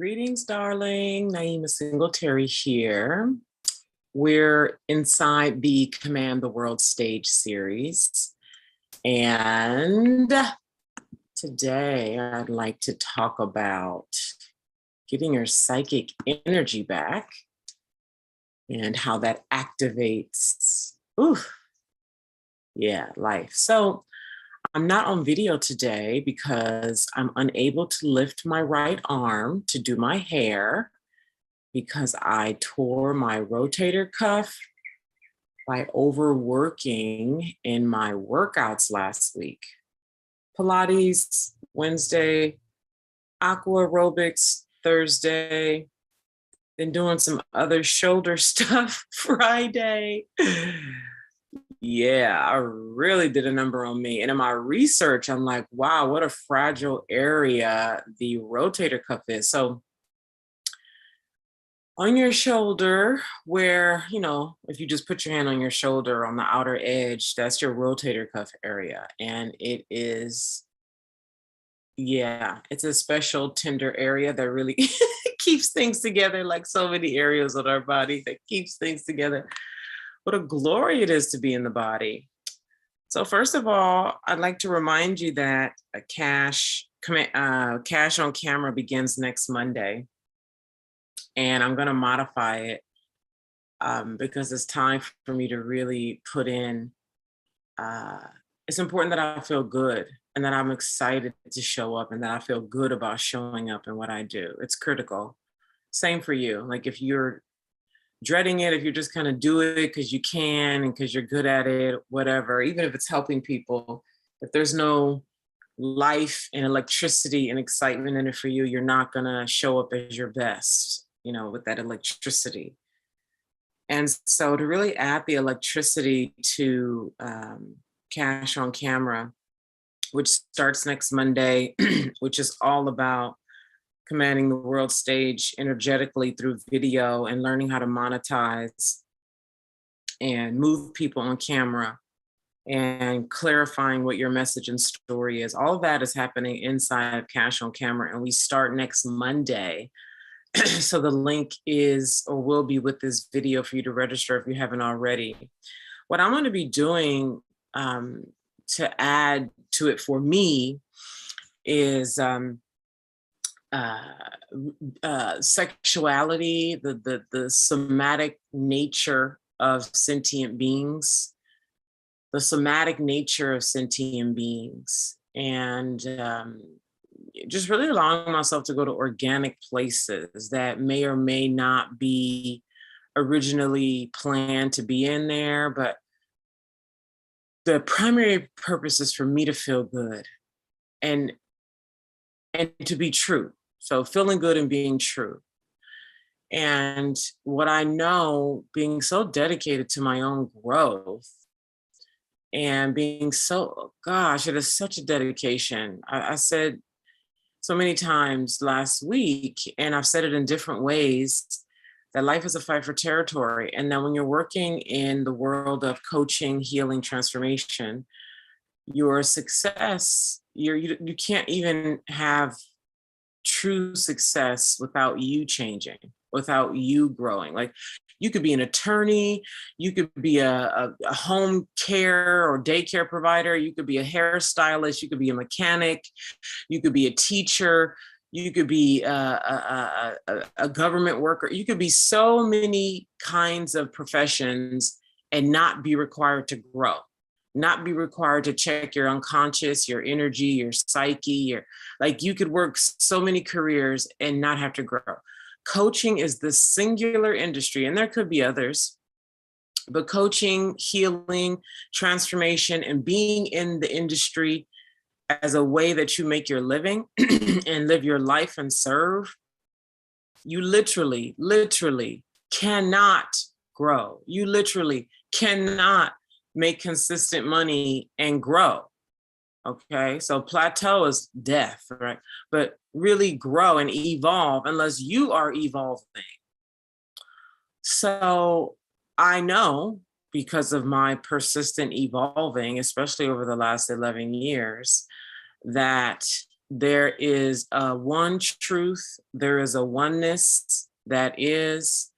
Greetings, darling. Naima Singletary here. We're inside the Command the World stage series. And today I'd like to talk about getting your psychic energy back and how that activates, life. So I'm not on video today because I'm unable to lift my right arm to do my hair because I tore my rotator cuff by overworking in my workouts last week. Pilates Wednesday, aqua aerobics Thursday, then doing some other shoulder stuff Friday. Yeah, I really did a number on me. And in my research, I'm like, wow, what a fragile area the rotator cuff is. So on your shoulder, where, if you just put your hand on your shoulder on the outer edge, that's your rotator cuff area. And it is, it's a special tender area that really keeps things together, like so many areas of our body that keeps things together. What a glory it is to be in the body. So first of all, I'd like to remind you that a CASH on Camera begins next Monday. And I'm going to modify it because it's time for me to really put in. It's important that I feel good and that I'm excited to show up and that I feel good about showing up in what I do. It's critical. Same for you. Like if you're dreading it, if you just kind of do it because you can and because you're good at it, whatever, even if it's helping people, if there's no life and electricity and excitement in it for you, you're not going to show up as your best, with that electricity. And so to really add the electricity to Cash on Camera, which starts next Monday, which is all about commanding the world stage energetically through video and learning how to monetize and move people on camera and clarifying what your message and story is. All of that is happening inside of Cash on Camera, and we start next Monday. So the link is or will be with this video for you to register if you haven't already. What I'm going to be doing to add to it for me is sexuality, the somatic nature of sentient beings, and just really allowing myself to go to organic places that may or may not be originally planned to be in there, but the primary purpose is for me to feel good and to be true. So feeling good and being true. And what I know, being so dedicated to my own growth and being it is such a dedication. I said so many times last week, and I've said it in different ways, that life is a fight for territory. And that when you're working in the world of coaching, healing, transformation, your success, you can't even have true success without you changing, without you growing. Like you could be an attorney, you could be a home care or daycare provider, you could be a hairstylist, you could be a mechanic, you could be a teacher, you could be a government worker, you could be so many kinds of professions and not be required to grow. Not be required to check your unconscious, your energy, your psyche, you could work so many careers and not have to grow. Coaching is the singular industry, and there could be others, but coaching, healing, transformation, and being in the industry as a way that you make your living and live your life and serve, you literally cannot grow. You literally cannot make consistent money and grow. Okay, so plateau is death, right? But really grow and evolve unless you are evolving. So I know, because of my persistent evolving, especially over the last 11 years, that There is a one truth. There is a oneness that is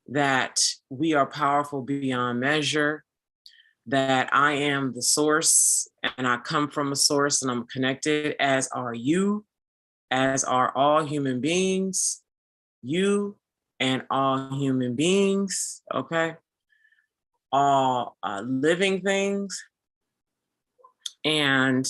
that we are powerful beyond measure, that I am the source and I come from a source and I'm connected, as are you, as are all human beings, you and all human beings, okay? All living things. And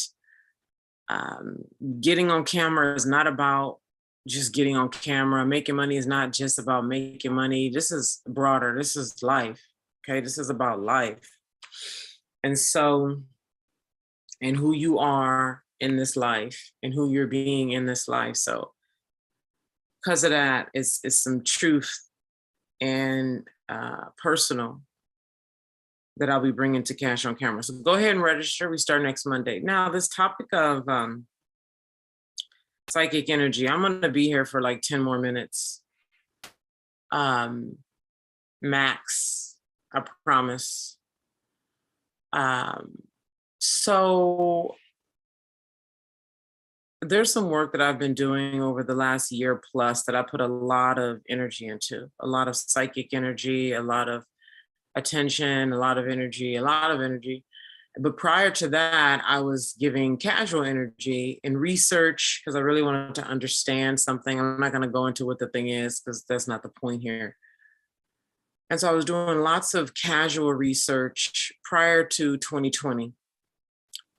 getting on camera is not about just getting on camera. Making money is not just about making money. This is broader. This is life. Okay. This is about life. And so, and who you are in this life and who you're being in this life. So, because of that, it's some truth and personal that I'll be bringing to Cash on Camera. So go ahead and register. We start next Monday. Now, this topic of psychic energy, I'm going to be here for like 10 more minutes. Max, I promise. So there's some work that I've been doing over the last year plus that I put a lot of energy into, a lot of psychic energy, a lot of attention, a lot of energy. But prior to that, I was giving casual energy and research because I really wanted to understand something. I'm not going to go into what the thing is because that's not the point here. And so I was doing lots of casual research prior to 2020.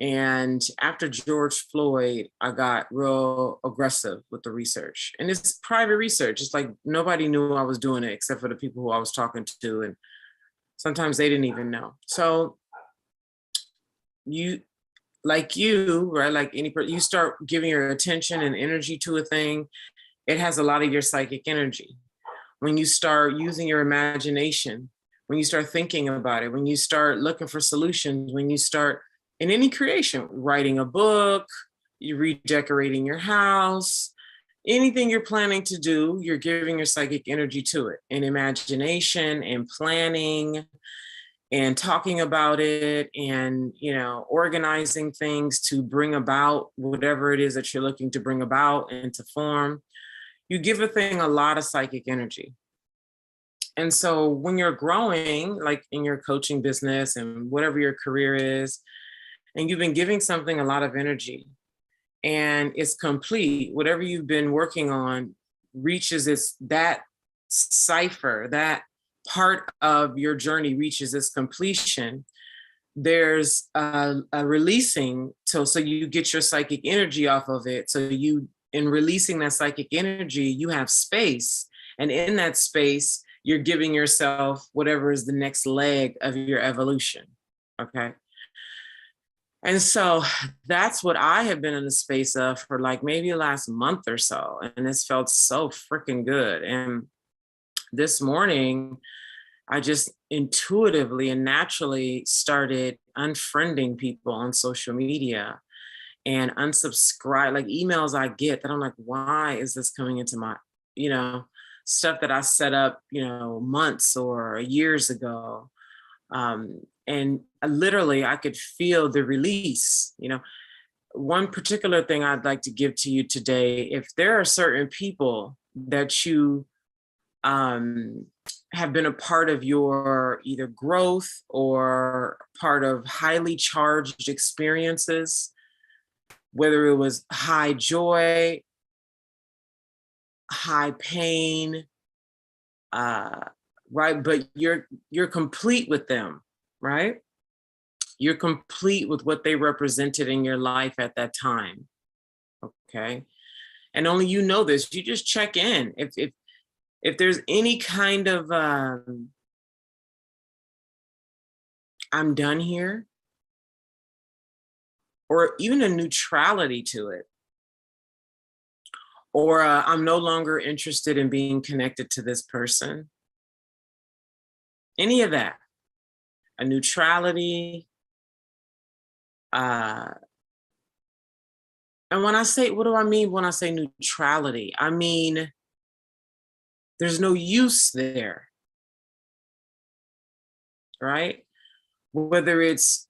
And after George Floyd, I got real aggressive with the research. And it's private research. It's like nobody knew I was doing it except for the people who I was talking to. And sometimes they didn't even know. So you, right? Like any person, you start giving your attention and energy to a thing, it has a lot of your psychic energy. When you start using your imagination, when you start thinking about it, when you start looking for solutions, when you start in any creation, writing a book, you redecorating your house, anything you're planning to do, you're giving your psychic energy to it, and imagination and planning and talking about it and, organizing things to bring about whatever it is that you're looking to bring about and to form. You give a thing a lot of psychic energy. And so when you're growing, like in your coaching business and whatever your career is, and you've been giving something a lot of energy and it's complete, whatever you've been working on reaches that cipher, that part of your journey reaches its completion, there's a releasing. So you get your psychic energy off of it. So in releasing that psychic energy, you have space. And in that space, you're giving yourself whatever is the next leg of your evolution. Okay. And so that's what I have been in the space of for like maybe the last month or so. And it's felt so freaking good. And this morning, I just intuitively and naturally started unfriending people on social media and unsubscribe, like emails I get that I'm like, why is this coming into my, stuff that I set up, months or years ago. And literally I could feel the release. One particular thing I'd like to give to you today, if there are certain people that you have been a part of your either growth or part of highly charged experiences, whether it was high joy, high pain, right? But you're complete with them, right? You're complete with what they represented in your life at that time, okay? And only you know this. You just check in. If there's any kind of I'm done here, or even a neutrality to it, or I'm no longer interested in being connected to this person, any of that, a neutrality. And when I say, what do I mean when I say neutrality? I mean, there's no use there, right? Whether it's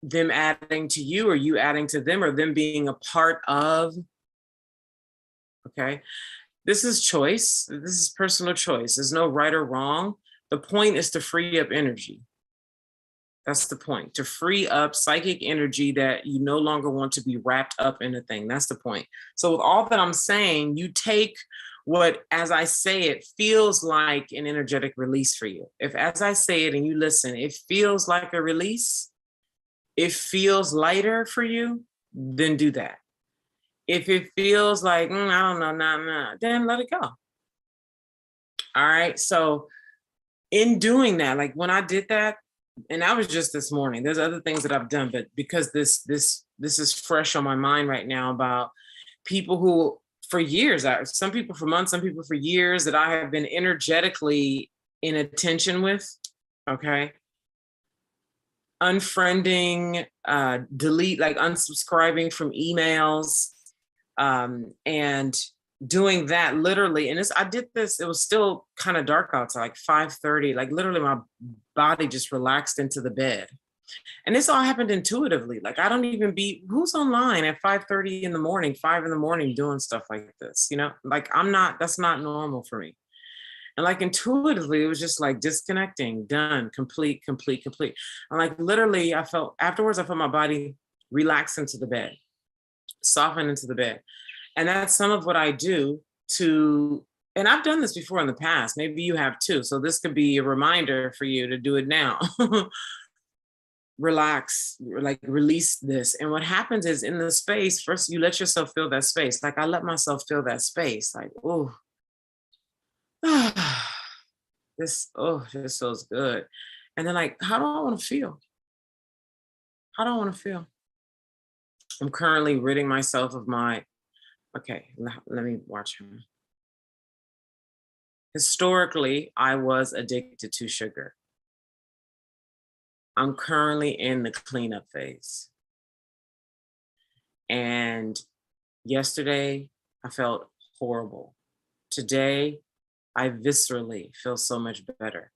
them adding to you, or you adding to them, or them being a part of. Okay. This is choice. This is personal choice. There's no right or wrong. The point is to free up energy. That's the point, to free up psychic energy that you no longer want to be wrapped up in a thing. That's the point. So with all that I'm saying, you take what, as I say it, feels like an energetic release for you. If, as I say it and you listen, it feels like a release, it feels lighter for you, then do that. If it feels like, I don't know, nah, then let it go. All right. So in doing that, like when I did that, and that was just this morning. There's other things that I've done, but because this is fresh on my mind right now about people who for years, some people for months, some people for years, that I have been energetically in attention with. Okay. Unfriending, delete, like unsubscribing from emails, and doing that literally. And I did this, it was still kind of dark outside, like 5:30, like literally my body just relaxed into the bed. And this all happened intuitively. Like I don't even who's online at 5:30 in the morning, 5 in the morning doing stuff like this, like that's not normal for me. And like intuitively, it was just like disconnecting, done, complete. And like literally afterwards, I felt my body relax into the bed, soften into the bed. And that's some of what I do and I've done this before in the past. Maybe you have too. So this could be a reminder for you to do it now. Relax, like release this. And what happens is in the space, first you let yourself feel that space. Like I let myself feel that space. Like, oh, this feels good. And then like, how do I want to feel? How do I want to feel? I'm currently ridding myself of okay, let me watch him. Historically, I was addicted to sugar. I'm currently in the cleanup phase. And yesterday, I felt horrible. Today, I viscerally feel so much better.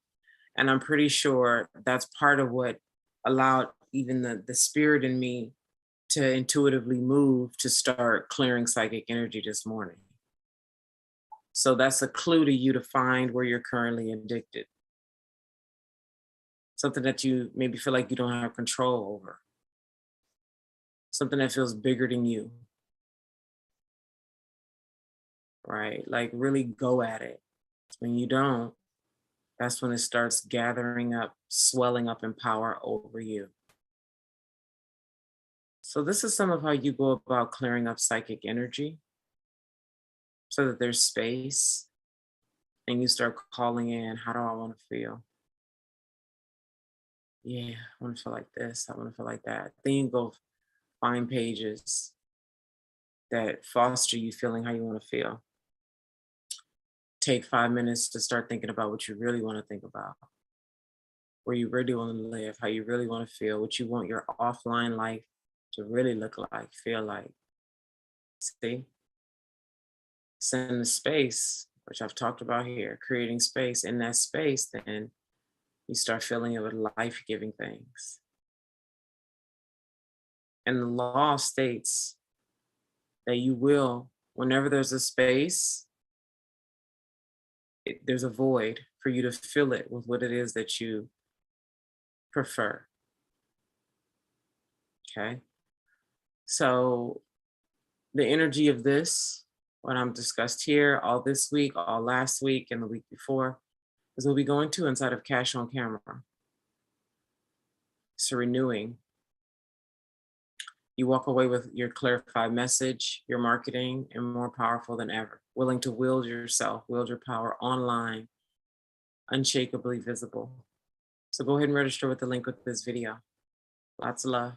And I'm pretty sure that's part of what allowed even the spirit in me to intuitively move to start clearing psychic energy this morning. So that's a clue to you to find where you're currently addicted. Something that you maybe feel like you don't have control over. Something that feels bigger than you. Right? Like really go at it. When you don't, that's when it starts gathering up, swelling up in power over you. So this is some of how you go about clearing up psychic energy so that there's space and you start calling in, how do I want to feel? Yeah, I want to feel like this. I want to feel like that. Then you go find pages that foster you feeling how you want to feel. Take 5 minutes to start thinking about what you really want to think about, where you really want to live, how you really want to feel, what you want your offline life to really look like, feel like. See? Send the space, which I've talked about here, creating space. In that space, then you start filling it with life-giving things. And the law states that you will, whenever there's a space, there's a void for you to fill it with what it is that you prefer. Okay? So the energy of this, what I'm discussed here, all this week, all last week, and the week before, is we'll be going to inside of Cash on Camera. So renewing. You walk away with your clarified message, your marketing, and more powerful than ever, willing to wield yourself, wield your power online, unshakably visible. So go ahead and register with the link with this video. Lots of love.